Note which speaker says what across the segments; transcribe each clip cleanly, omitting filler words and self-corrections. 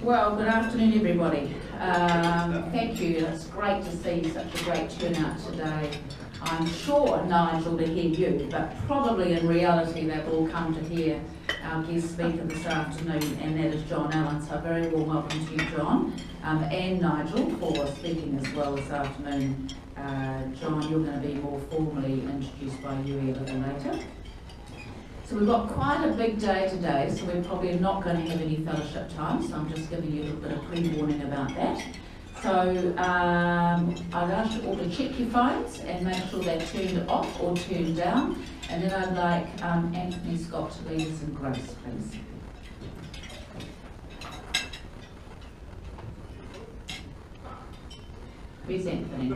Speaker 1: Well, good afternoon, everybody. Thank you. It's great to see such a great turnout today. I'm sure, Nigel, to hear you, but probably in reality they've all come to hear our guest speaker this afternoon, and that is John Allen. So a very warm welcome to you, John, and Nigel for speaking as well this afternoon. John, you're going to be more formally introduced by you a little later. So we've got quite a big day today, so we're probably not going to have any fellowship time, so I'm just giving you a little bit of pre-warning about that. So I'd ask you all to check your phones and make sure they're turned off or turned down, and then I'd like Anthony Scott to lead us in grace, please. Where's Anthony?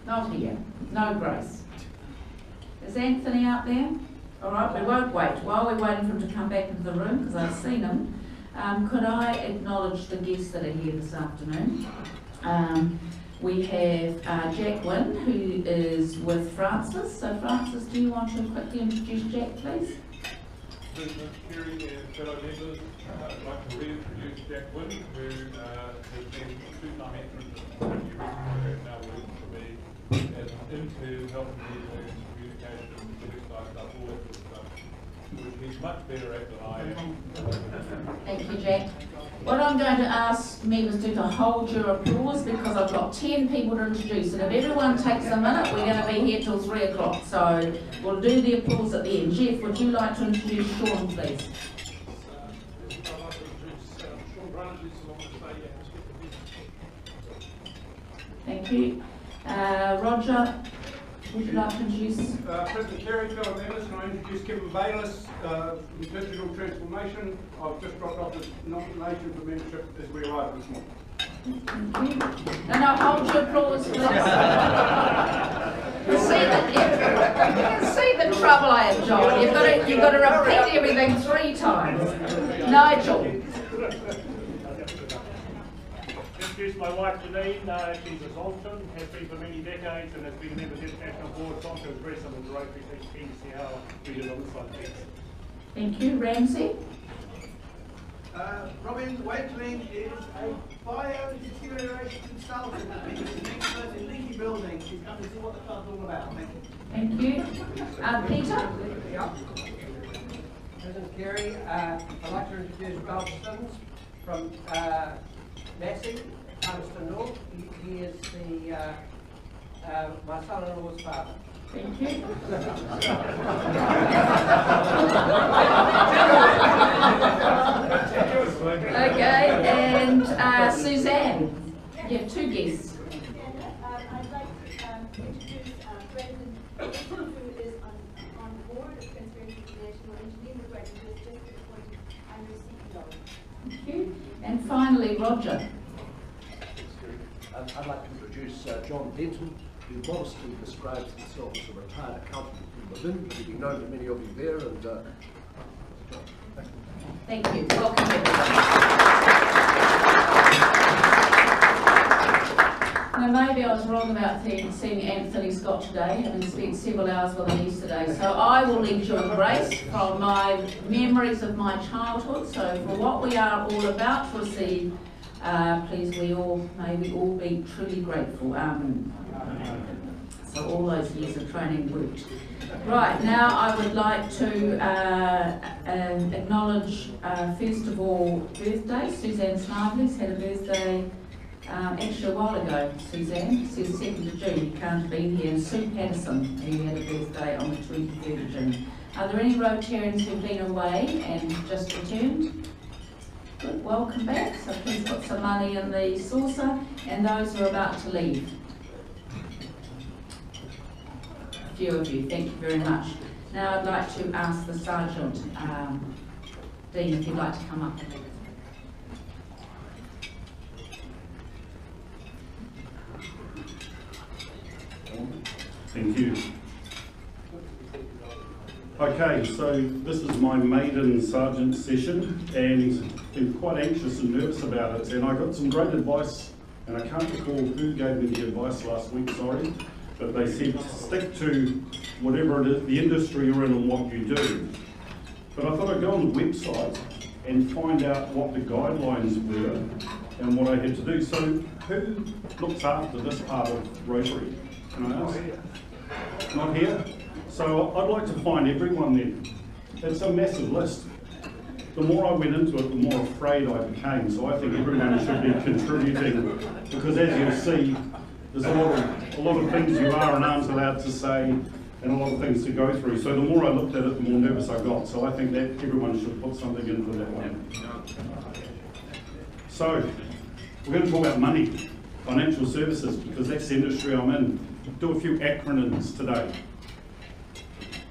Speaker 1: Not here. No grace. Is Anthony out there? All right, we won't wait. While we're waiting for him to come back into the room, because I've seen him, could I acknowledge the guests that are here this afternoon? We have Jack Wynn, who is with Francis. So Francis, do you want to quickly introduce Jack, please?
Speaker 2: President Kerry and fellow members, I'd like to reintroduce Jack Wynn, who has been two-time entrant in the Rotary, now working for me as an intern, helping me with communication, website stuff, all that sort of stuff, which he's much better at than I am.
Speaker 1: Thank you, Jack. What I'm going to ask members to hold your applause, because I've got 10 people to introduce, and if everyone takes a minute, we're going to be here till 3 o'clock. So we'll do the applause at the end. Jeff, would you like to introduce Sean, please? Thank you. Roger, would you like to introduce?
Speaker 3: President Kerry, fellow members, can I introduce Kevin Bayliss, Digital Transformation. I've just dropped off his nomination for membership as we arrived this morning.
Speaker 1: Thank you. No, hold your applause, please. You can see the trouble I have, John. You've got to repeat everything 3 times. Nigel.
Speaker 4: Introduce my wife Janine. She's a Zoltan, has been for many decades, and has been a member of the International Board. Zoltan is very similar to Rotary, so she's keen to see how we do on this side of things.
Speaker 1: Thank you. Ramsey.
Speaker 5: Robin Wakeling is a bio-deterioration consultant. He's an expert in leaky buildings. He's come to see what the club's all about. Thank you.
Speaker 1: Thank you. Peter?
Speaker 6: President Kerry, I'd like to introduce Ralph Sims from Massey, Palmerston North. He is my son-in-law's father.
Speaker 1: Thank you. Okay, and Suzanne, you have 2 guests.
Speaker 7: I'd like to introduce Brendan, who is on board of Transparency International Engineering. We're going to do just appointed under CEO.
Speaker 1: Thank you. And finally, Roger.
Speaker 8: I'd like to introduce John Denton, who modestly describes himself as a retired accountant in Berlin, but he'll be known to many of you there. And
Speaker 1: Thank you. Welcome, everybody. Now, maybe I was wrong about seeing Anthony Scott today, having spent several hours with him yesterday. So I will lead you in grace from my memories of my childhood. So for what we are all about to receive, please, may we all be truly grateful. So all those years of training worked. Right, now I would like to acknowledge, first of all, birthday. Suzanne Snively's had a birthday actually a while ago, Suzanne. It says 2nd of June, you can't be here. And Sue Patterson, who had a birthday on the 23rd of June. Are there any Rotarians who've been away and just returned? Good, welcome back. So please put some money in the saucer, and those who are about to leave. A few of you, thank you very much. Now I'd like to ask the Sergeant, Dean, if you'd like to come up.
Speaker 9: Thank you. Okay, so this is my maiden sergeant session, and been quite anxious and nervous about it, and I got some great advice, and I can't recall who gave me the advice last week, sorry, but they said stick to whatever it is, the industry you're in and what you do. But I thought I'd go on the website and find out what the guidelines were and what I had to do. So who looks after this part of Rotary? Can I ask? Not here? So I'd like to find everyone there. It's a massive list. The more I went into it, the more afraid I became. So I think everyone should be contributing, because as you'll see, there's a lot of things you are and aren't allowed to say, and a lot of things to go through. So the more I looked at it, the more nervous I got. So I think that everyone should put something in for that one. So we're going to talk about money, financial services, because that's the industry I'm in. Do a few acronyms today.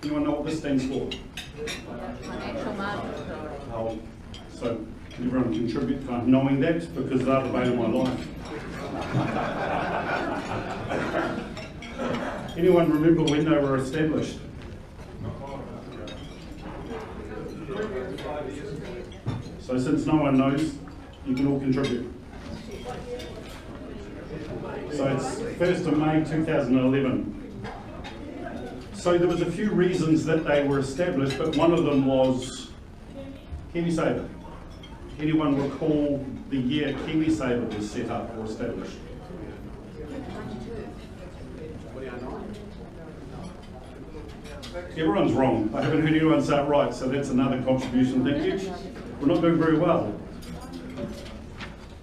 Speaker 9: Anyone know what this stands for?
Speaker 1: Financial markets.
Speaker 9: Oh, so can everyone contribute to knowing that, because they're the bane of my life. Anyone remember when they were established? So since no one knows, you can all contribute. So it's 1st of May 2011. So there was a few reasons that they were established, but one of them was KiwiSaver. Anyone recall the year KiwiSaver was set up or established? Everyone's wrong. I haven't heard anyone say it right, so that's another contribution. Thank you. We're not doing very well.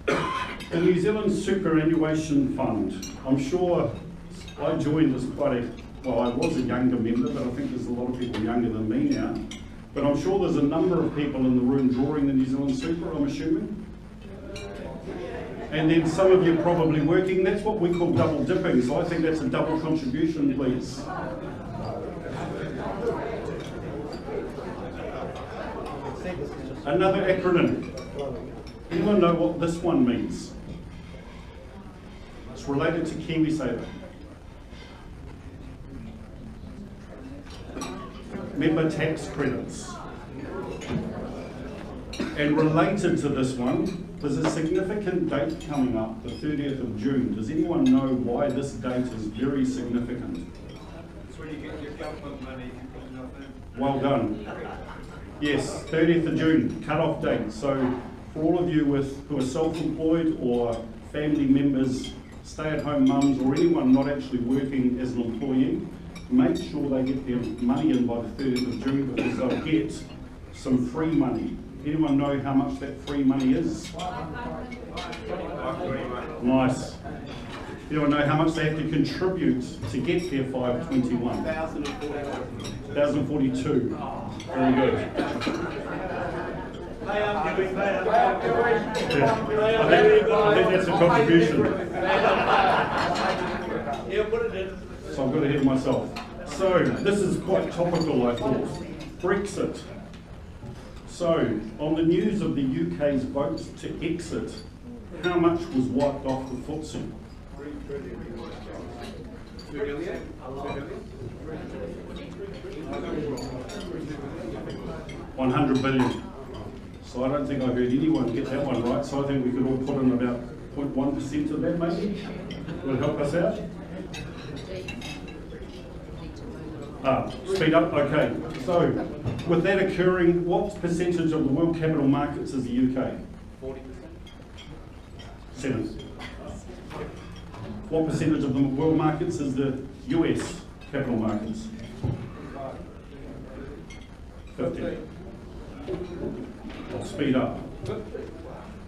Speaker 9: The New Zealand Superannuation Fund. I'm sure I joined as quite a, well, I was a younger member, but I think there's a lot of people younger than me now. But I'm sure there's a number of people in the room drawing the New Zealand Super, I'm assuming. And then some of you are probably working. That's what we call double dipping, so I think that's a double contribution, please. Another acronym. Anyone know what this one means? It's related to KiwiSaver. Member tax credits. And related to this one, there's a significant date coming up, the 30th of June. Does anyone know why this date is very significant?
Speaker 3: It's when you get your government money, if you put enough in.
Speaker 9: Well done. Yes, 30th of June, cut-off date. So for all of you who are self-employed or family members, stay-at-home mums, or anyone not actually working as an employee, make sure they get their money in by the 30th of June, because they'll get some free money. Anyone know how much that free money is? Nice. Anyone know how much they have to contribute to get their 521? 1,042. Very good. I think that's a contribution. So I've got ahead of myself. So this is quite topical, I thought. Brexit. So on the news of the UK's vote to exit, how much was wiped off the FTSE? 100 billion. So I don't think I heard anyone get that one right, so I think we could all put in about 0.1% of that maybe. Will it help us out? Speed up, okay. So with that occurring, what percentage of the world capital markets is the UK? 40%. 7. What percentage of the world markets is the US capital markets? 50. I'll speed up.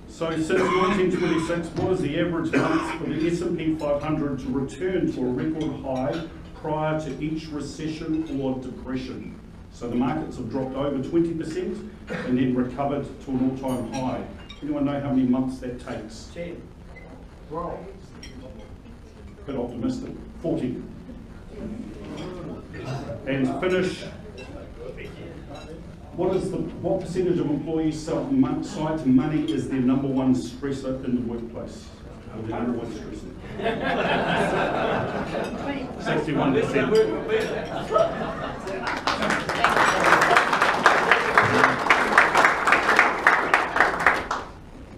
Speaker 9: So since 1926, what is the average month for the S&P 500 to return to a record high prior to each recession or depression? So the markets have dropped over 20% and then recovered to an all-time high. Anyone know how many months that takes?
Speaker 6: 10.
Speaker 9: Wow. Bit optimistic. 40. And finish. What percentage of employees cite money as their number one stressor in the workplace? Or their number one stressor? 61%.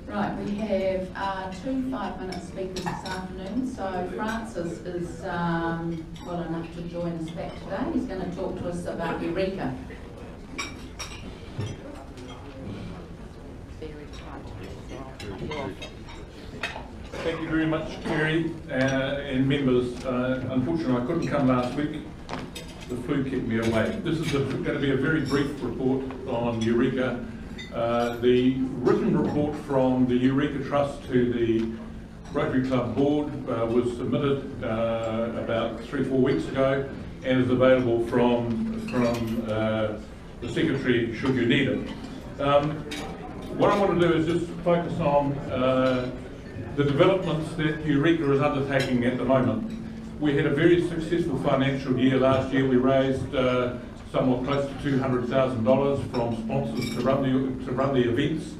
Speaker 1: Right, we have 2 5-minute speakers this afternoon. So Francis is well enough to join us back today. He's going to talk to us about Eureka.
Speaker 2: Thank you very much, Kerry, and members. Unfortunately, I couldn't come last week. The flu kept me away. This is going to be a very brief report on Eureka. The written report from the Eureka Trust to the Rotary Club Board was submitted about 3 or 4 weeks ago and is available from the Secretary should you need it. What I want to do is just focus on the developments that Eureka is undertaking at the moment. We had a very successful financial year last year. We raised somewhat close to $200,000 from sponsors to run the events.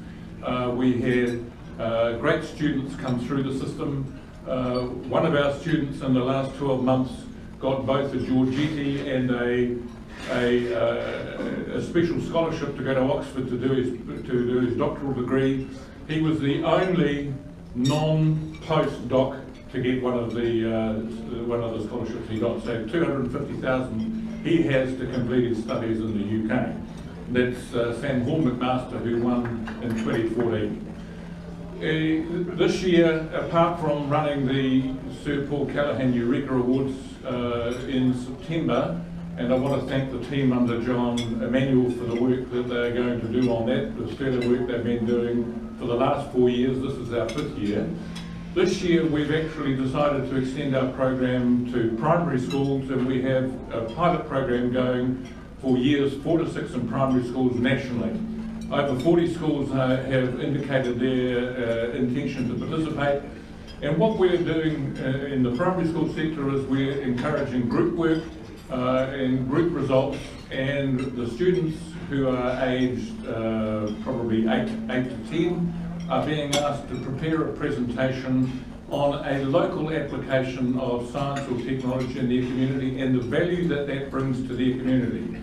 Speaker 2: We had great students come through the system. One of our students in the last 12 months got both a Georgette and a special scholarship to go to Oxford to do his doctoral degree. He was the only non-postdoc to get one of the scholarships he got. So $250,000 he has to complete his studies in the UK. That's Sam Hall McMaster, who won in 2014. This year, apart from running the Sir Paul Callaghan Eureka Awards in September, and I want to thank the team under John Emanuel for the work that they're going to do on that, the stellar work they've been doing for the last 4 years. This is our 5th year. This year we've actually decided to extend our program to primary schools, and we have a pilot program going for years 4 to 6 in primary schools nationally. Over 40 schools have indicated their intention to participate, and what we're doing in the primary school sector is we're encouraging group work and group results, and the students who are aged probably 8 to 10 are being asked to prepare a presentation on a local application of science or technology in their community and the value that that brings to their community.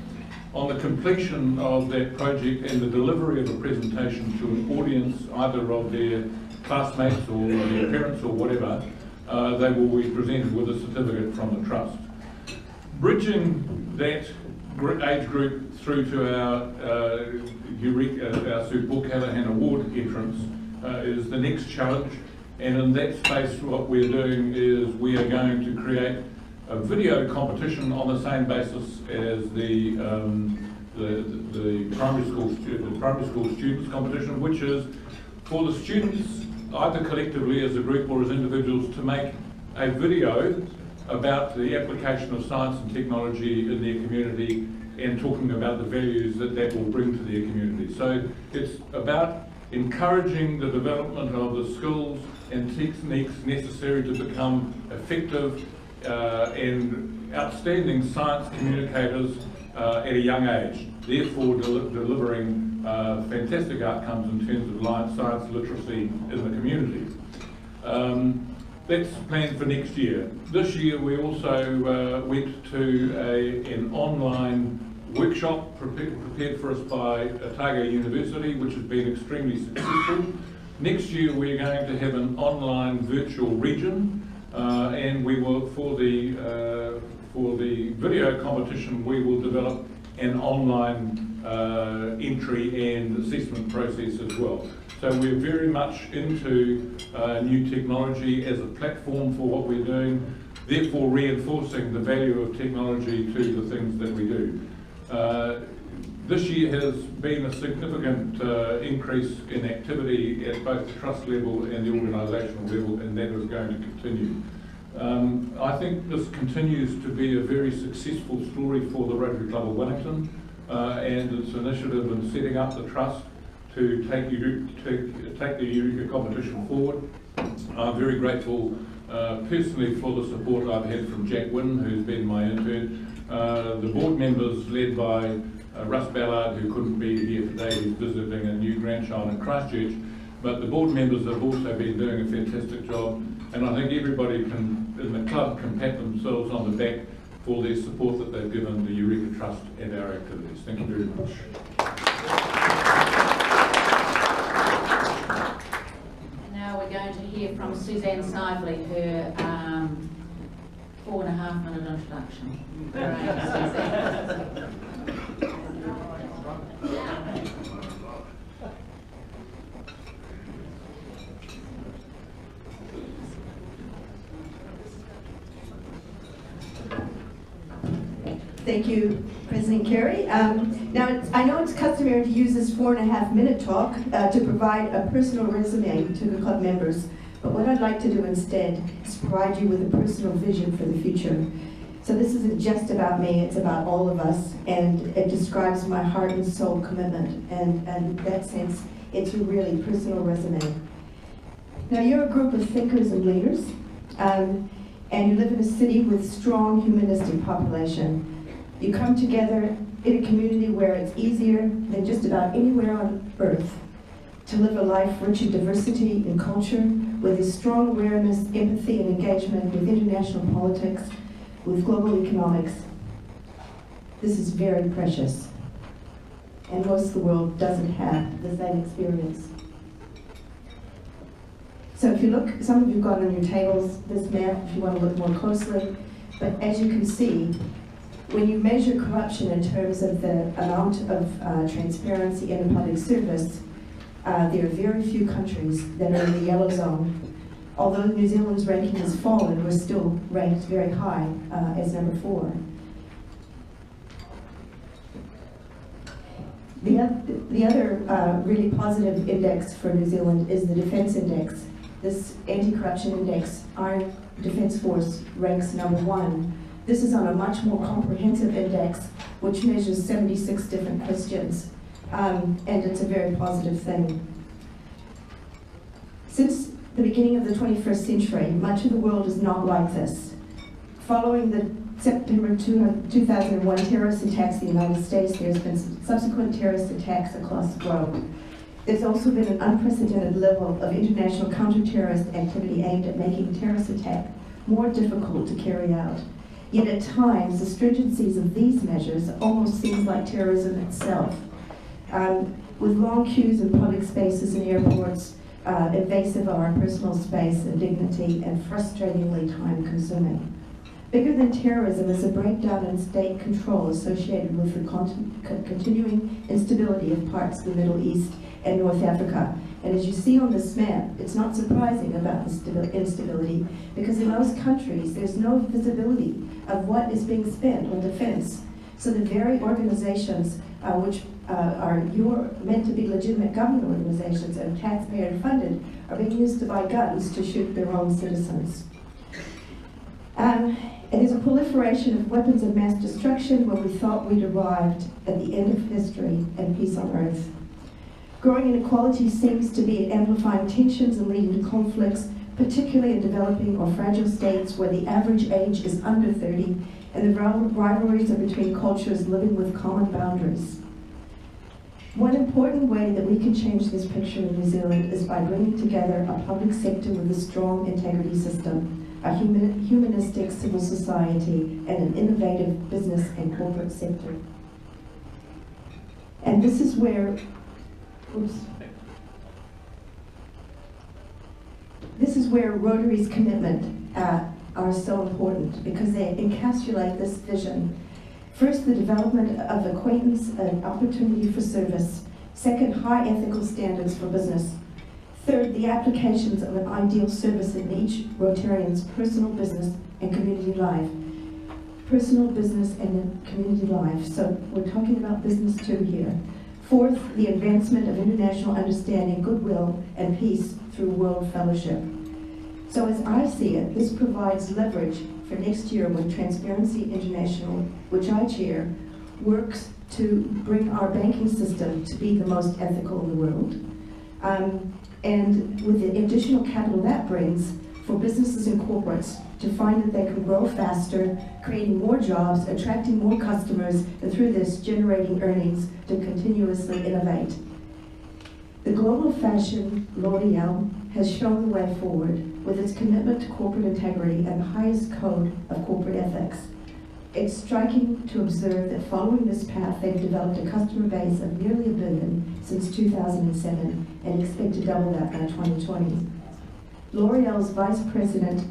Speaker 2: On the completion of that project and the delivery of a presentation to an audience, either of their classmates or their parents or whatever, they will be presented with a certificate from the Trust. Bridging that age group through to our Sir Paul Callaghan Award entrance is the next challenge, and in that space what we're doing is we are going to create a video competition on the same basis as the primary school students competition, which is for the students, either collectively as a group or as individuals, to make a video about the application of science and technology in their community and talking about the values that that will bring to their community. So it's about encouraging the development of the skills and techniques necessary to become effective and outstanding science communicators at a young age, therefore delivering fantastic outcomes in terms of science literacy in the community. That's planned for next year. This year we also went to an online workshop prepared for us by Otago University, which has been extremely successful. Next year we're going to have an online virtual region, and we will, for the video competition, we will develop an online entry and assessment process as well. So we're very much into new technology as a platform for what we're doing, therefore reinforcing the value of technology to the things that we do. This year has been a significant increase in activity at both the trust level and the organisational level, and that is going to continue. I think this continues to be a very successful story for the Rotary Club of Wellington and its initiative in setting up the trust to take the Eureka competition forward. I'm very grateful personally for the support I've had from Jack Wynn, who's been my intern. The board members led by Russ Ballard, who couldn't be here today, he's visiting a new grandchild in Christchurch, but the board members have also been doing a fantastic job, and I think everybody in the club can pat themselves on the back for their support that they've given the Eureka Trust and our activities. Thank you very much.
Speaker 1: Now we're going to hear from Suzanne Snively, her 4.5-minute introduction. Right, Suzanne.
Speaker 10: Thank you, President Carey. Now, I know it's customary to use this 4.5-minute talk to provide a personal resume to the club members, but what I'd like to do instead is provide you with a personal vision for the future. So this isn't just about me, it's about all of us, and it describes my heart and soul commitment, and in that sense, it's a really personal resume. Now, you're a group of thinkers and leaders, and you live in a city with strong humanistic population. You come together in a community where it's easier than just about anywhere on earth to live a life rich in diversity and culture, with a strong awareness, empathy, and engagement with international politics, with global economics. This is very precious, and most of the world doesn't have the same experience. So if you look, some of you got on your tables this map if you want to look more closely, but as you can see, when you measure corruption in terms of the amount of transparency in a public service, there are very few countries that are in the yellow zone. Although New Zealand's ranking has fallen, we're still ranked very high as number 4. The other really positive index for New Zealand is the Defence Index. This anti-corruption index, our Defence Force ranks number 1. This is on a much more comprehensive index, which measures 76 different questions, and it's a very positive thing. Since the beginning of the 21st century, much of the world is not like this. Following the September 2001 terrorist attacks in the United States, there's been subsequent terrorist attacks across the globe. There's also been an unprecedented level of international counter-terrorist activity aimed at making terrorist attack more difficult to carry out. Yet at times, the stringencies of these measures almost seems like terrorism itself, with long queues in public spaces and airports, invasive of our personal space and dignity, and frustratingly time-consuming. Bigger than terrorism is a breakdown in state control associated with the continuing instability of parts of the Middle East and North Africa. And as you see on this map, it's not surprising about the instability, because in those countries there's no visibility of what is being spent on defense. So the very organizations which are meant to be legitimate government organizations and taxpayer funded are being used to buy guns to shoot their own citizens. And there's a proliferation of weapons of mass destruction when we thought we'd arrived at the end of history and peace on earth. Growing inequality seems to be amplifying tensions and leading to conflicts, particularly in developing or fragile states where the average age is under 30 and the rivalries are between cultures living with common boundaries. One important way that we can change this picture in New Zealand is by bringing together a public sector with a strong integrity system, a humanistic civil society, and an innovative business and corporate sector. And this is where Rotary's commitment are so important, because they encapsulate this vision. First, the development of acquaintance and opportunity for service. Second, high ethical standards for business. Third, the applications of an ideal service in each Rotarian's personal, business, and community life. Personal, business, and community life. So we're talking about business too here. Fourth, the advancement of international understanding, goodwill, and peace through world fellowship. So as I see it, this provides leverage for next year when Transparency International, which I chair, works to bring our banking system to be the most ethical in the world. And with the additional capital that brings, for businesses and corporates to find that they can grow faster, creating more jobs, attracting more customers, and through this generating earnings to continuously innovate. The global fashion L'Oreal has shown the way forward with its commitment to corporate integrity and the highest code of corporate ethics. It's striking to observe that following this path, they've developed a customer base of nearly 1 billion since 2007 and expect to double that by 2020. L'Oreal's Vice President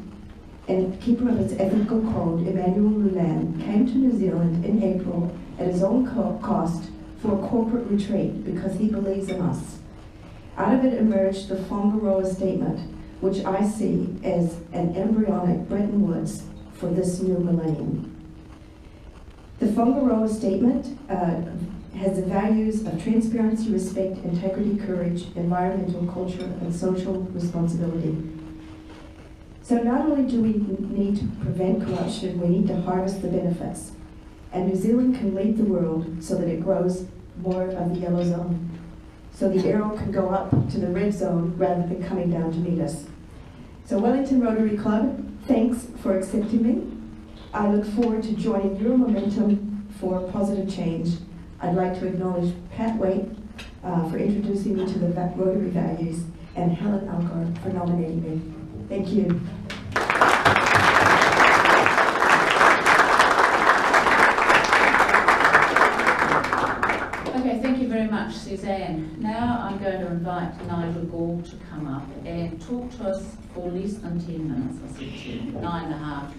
Speaker 10: and keeper of its ethical code, Emmanuel Lulan, came to New Zealand in April at his own cost for a corporate retreat because he believes in us. Out of it emerged the Whangaroa Statement, which I see as an embryonic Bretton Woods for this new millennium. The Whangaroa Statement has the values of transparency, respect, integrity, courage, environmental, culture, and social responsibility. So not only do we need to prevent corruption, we need to harvest the benefits. And New Zealand can lead the world so that it grows more of the yellow zone. So the arrow can go up to the red zone rather than coming down to meet us. So Wellington Rotary Club, thanks for accepting me. I look forward to joining your momentum for positive change. I'd like to acknowledge Pat Waite for introducing me to the Rotary values and Helen Algar for nominating me. Thank you.
Speaker 1: Okay, thank you very much, Suzanne. Now I'm going to invite Nigel Gall to come up and talk to us for less than 10 minutes, I said 10, 9.5.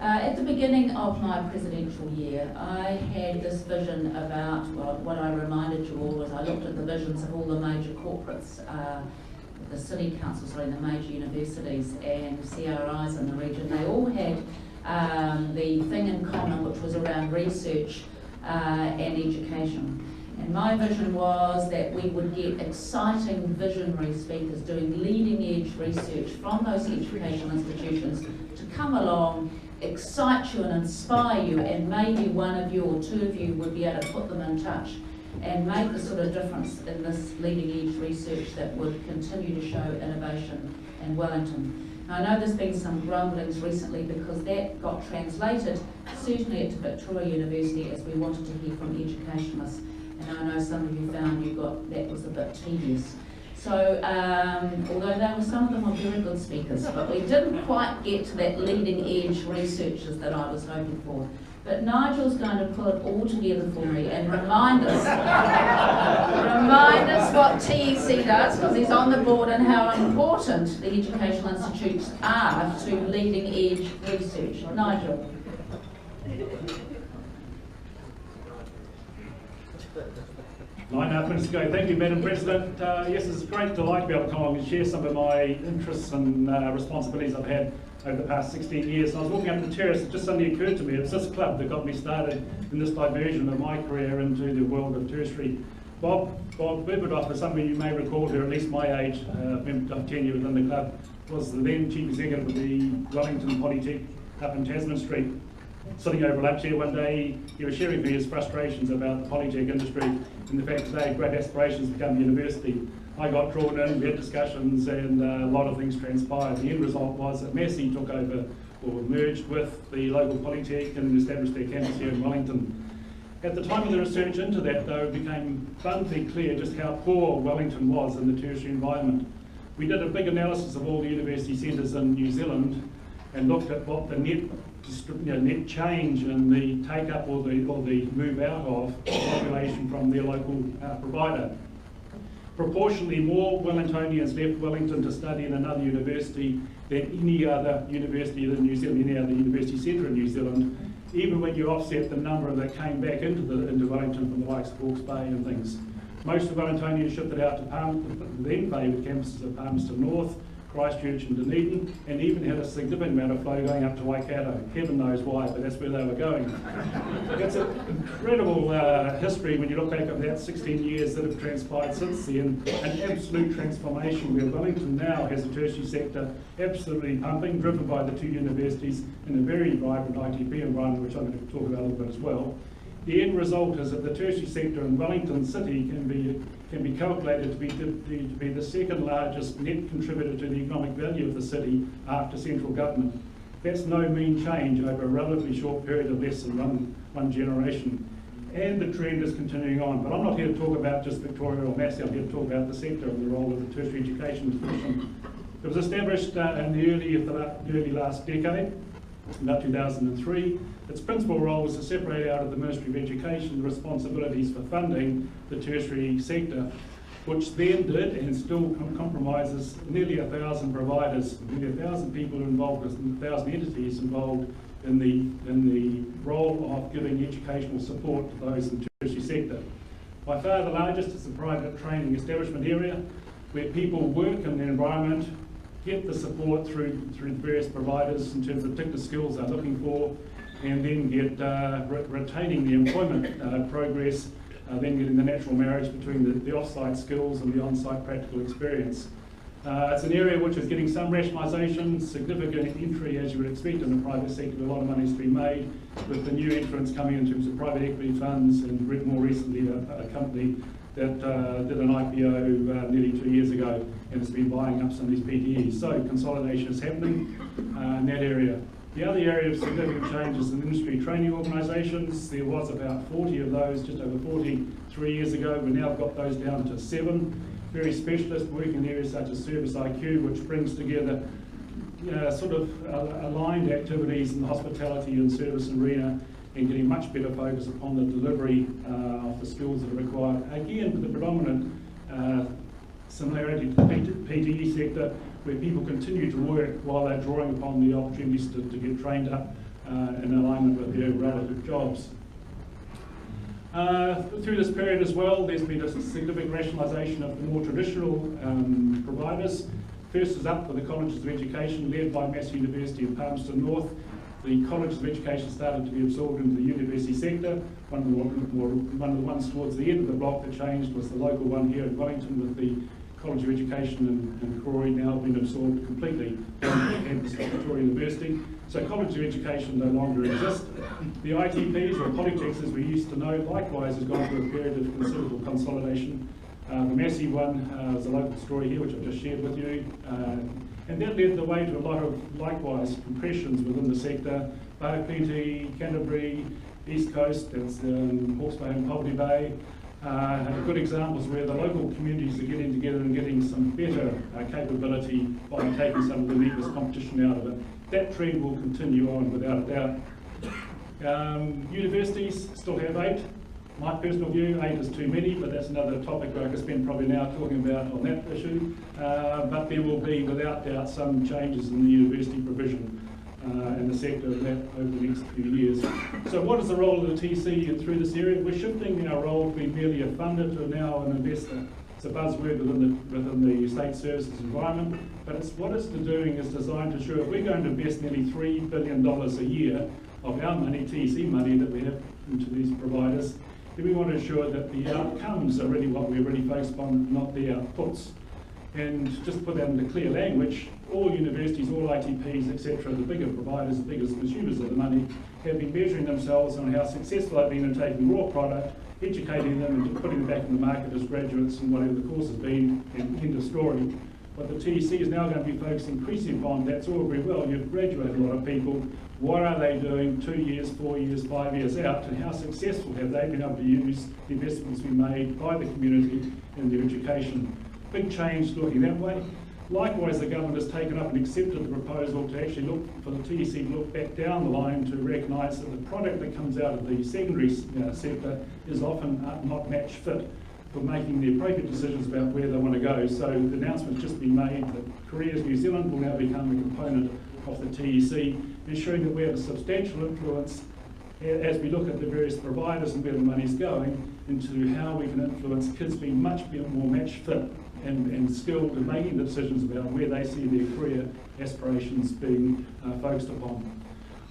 Speaker 1: At the beginning of my presidential year, I had this vision about, well, what I reminded you all was I looked at the visions of all the major corporates, the city councils, sorry, the major universities and CRIs in the region. They all had the thing in common, which was around research and education. And my vision was that we would get exciting visionary speakers doing leading edge research from those educational institutions to come along, excite you and inspire you, and maybe one of you or two of you would be able to put them in touch and make the sort of difference in this leading edge research that would continue to show innovation in Wellington. Now, I know there's been some grumblings recently because that got translated, certainly at Victoria University, as we wanted to hear from educationalists. And I know some of you found that was a bit tedious. So, although some of them were very good speakers, but we didn't quite get to that leading edge researchers that I was hoping for. But Nigel's going to pull it all together for me and remind us what TEC does, because he's on the board, and how important the educational institutes are to leading edge research. Nigel.
Speaker 4: 9.5 minutes ago. Thank you, Madam President. Yes, it's a great delight to be able to come along and share some of my interests and responsibilities I've had over the past 16 years. And I was walking up the terrace, it just suddenly occurred to me, it's this club that got me started in this diversion of my career into the world of tertiary. Bob Berberdoff, as some of you may recall, who are at least my age, of tenure within the club, was the then Chief Executive of the Wellington Polytech up in Tasman Street. Sitting over lunch here one day, he was sharing with me his frustrations about the polytech industry and the fact that they had great aspirations to become a university. I got drawn in, we had discussions, and a lot of things transpired. The end result was that Massey took over, or merged with the local polytech, and established their campus here in Wellington. At the time of the research into that, though, it became abundantly clear just how poor Wellington was in the tertiary environment. We did a big analysis of all the university centres in New Zealand and looked at what the net change in the take-up or the move out of population from their local provider. Proportionally more Wellingtonians left Wellington to study in another university than any other university in New Zealand, any other university centre in New Zealand, even when you offset the number that came back into Wellington from the likes of Hawke's Bay and things. Most of Wellingtonians shifted out to then favoured campuses of Palmerston North, Christchurch and Dunedin, and even had a significant amount of flow going up to Waikato. Heaven knows why, but that's where they were going. It's an incredible history when you look back at that 16 years that have transpired since then, an absolute transformation where Wellington now has a tertiary sector absolutely pumping, driven by the two universities in a very vibrant ITP environment, which I'm going to talk about a little bit as well. The end result is that the tertiary sector in Wellington City can be calculated to be the second largest net contributor to the economic value of the city after central government. That's no mean change over a relatively short period of less than one generation. And the trend is continuing on. But I'm not here to talk about just Victoria or Massey, I'm here to talk about the sector and the role of the tertiary education profession. It was established in the early last decade, about 2003. Its principal role was to separate out of the Ministry of Education the responsibilities for funding the tertiary sector, which then did and still compromises nearly 1,000 providers, nearly 1,000 people involved, 1,000 entities involved in the role of giving educational support to those in the tertiary sector. By far the largest is the private training establishment area, where people work in the environment, get the support through various providers in terms of particular skills they're looking for, and then get retaining the employment progress, then getting the natural marriage between the off-site skills and the on-site practical experience. It's an area which is getting some rationalisation, significant entry as you would expect in the private sector. A lot of money is being made with the new entrants coming in terms of private equity funds, and more recently a company that did an IPO nearly 2 years ago and has been buying up some of these PTEs. So consolidation is happening in that area. The other area of significant change is in industry training organisations. There was about 40 of those just over 40 3 years ago. We've now got those down to 7. Very specialist working in areas such as Service IQ, which brings together sort of aligned activities in the hospitality and service arena, and getting much better focus upon the delivery of the skills that are required. Again, with the predominant similarity to the PTE sector, where people continue to work while they're drawing upon the opportunities to get trained up in alignment with their relative jobs. Through this period as well, there's been a significant rationalisation of the more traditional providers. First is up for the Colleges of Education, led by Massey University in Palmerston North. The Colleges of Education started to be absorbed into the university sector. One of the ones towards the end of the block that changed was the local one here in Wellington, with the College of Education in Croy now been absorbed completely on the campus of Victoria University. So College of Education no longer exists. The ITPs, or Polytechs as we used to know, likewise has gone through a period of considerable consolidation. The Massey one is a local story here, which I've just shared with you. And that led the way to a lot of, likewise, compressions within the sector. Barclay, Canterbury, East Coast, that's Hawke's Bay and Poverty Bay. Good examples where the local communities are getting together and getting some better capability by taking some of the needless competition out of it. That trend will continue on without a doubt. Universities still have 8. My personal view, 8 is too many, but that's another topic where I could spend probably an hour talking about on that issue. But there will be, without doubt, some changes in the university provision and the sector of that over the next few years. So what is the role of the TC through this area? We're shifting our role to be merely a funder to now an investor. It's a buzzword within the state services environment, but what it's doing is designed to ensure if we're going to invest nearly $3 billion a year of our money, TC money, that we have into these providers, then we want to ensure that the outcomes are really what we're really focused on, not the outputs. And just to put that into clear language, all universities, all ITPs, etc., the bigger providers, the biggest consumers of the money, have been measuring themselves on how successful they've been in taking raw product, educating them and putting them back in the market as graduates and whatever the course has been, and end of story. What the TEC is now going to be focusing increasingly upon, that's all very well, you've graduated a lot of people, what are they doing 2 years, 4 years, 5 years out, and how successful have they been able to use the investments we made by the community in their education. Big change looking that way. Likewise, the government has taken up and accepted the proposal to actually look for the TEC to look back down the line to recognise that the product that comes out of the secondary sector is often not match fit for making the appropriate decisions about where they want to go. So the announcement's just been made that Careers New Zealand will now become a component of the TEC, ensuring that we have a substantial influence as we look at the various providers and where the money's going into how we can influence kids being much more match fit and skilled in making the decisions about where they see their career aspirations being focused upon.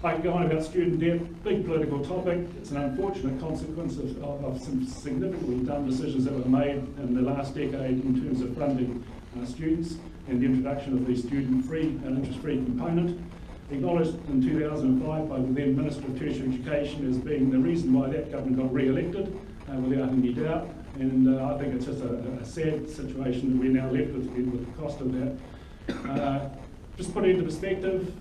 Speaker 4: I can go on about student debt, big political topic. It's an unfortunate consequence of some significantly dumb decisions that were made in the last decade in terms of funding students and the introduction of the student-free and interest-free component. Acknowledged in 2005 by the then Minister of Tertiary Education as being the reason why that government got re-elected, without any doubt. And I think it's just a sad situation that we're now left with the cost of that. Just put it into perspective,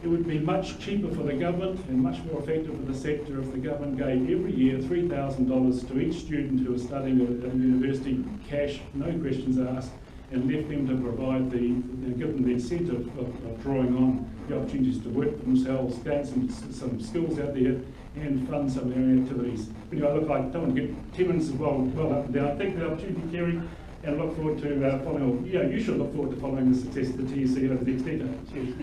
Speaker 4: it would be much cheaper for the government and much more effective for the sector if the government gave every year $3,000 to each student who is studying at a university, cash, no questions asked, and left them to provide give them the incentive of drawing on the opportunities to work for themselves, gain some skills out there, and fund some of their own activities. Anyway, look, I don't want to get 10 minutes as well up and down. Thank you for the opportunity, Kerry, and look forward to following, you should look forward to following the success of the TEC over the next decade. Cheers.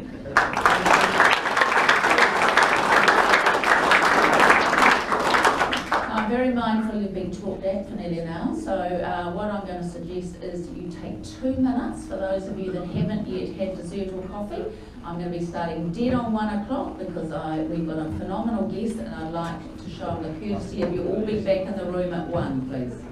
Speaker 1: I'm very mindful you've been talked at for nearly an hour, so what I'm going to suggest is you take 2 minutes for those of you that haven't yet had dessert or coffee. I'm going to be starting dead on 1 o'clock because we've got a phenomenal guest and I'd like to show them the courtesy of you all being back in the room at 1, please.